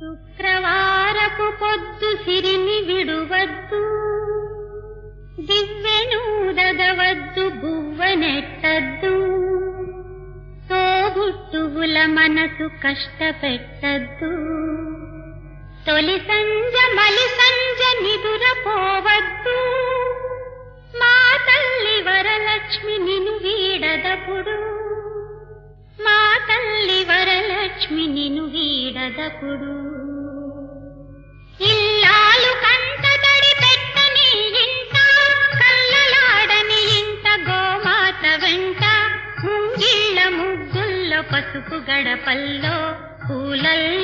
శుక్రవారపు పొద్దు సిరిని విడువద్దు, దివ్వెనూదగవద్దు, బువ్వనెట్టద్దు, తోబుట్టువుల మనసు కష్టపెట్టద్దు. తొలి సంజ మలి సంజ నిదురపోవద్దు, మా తల్లి వరలక్ష్మి నిన్ను వీడదపుడు, మా తల్లి వరలక్ష్మి నిన్ను వీడదపుడు. ఇల్లాలు కంటతడి పెట్టని ఇంట, కల్లలాడని ఇంట, గోమాత వెంట, ముంగిళ్ళ ముగ్గుల్లో పసుపు గడపల్లో పూలల్లో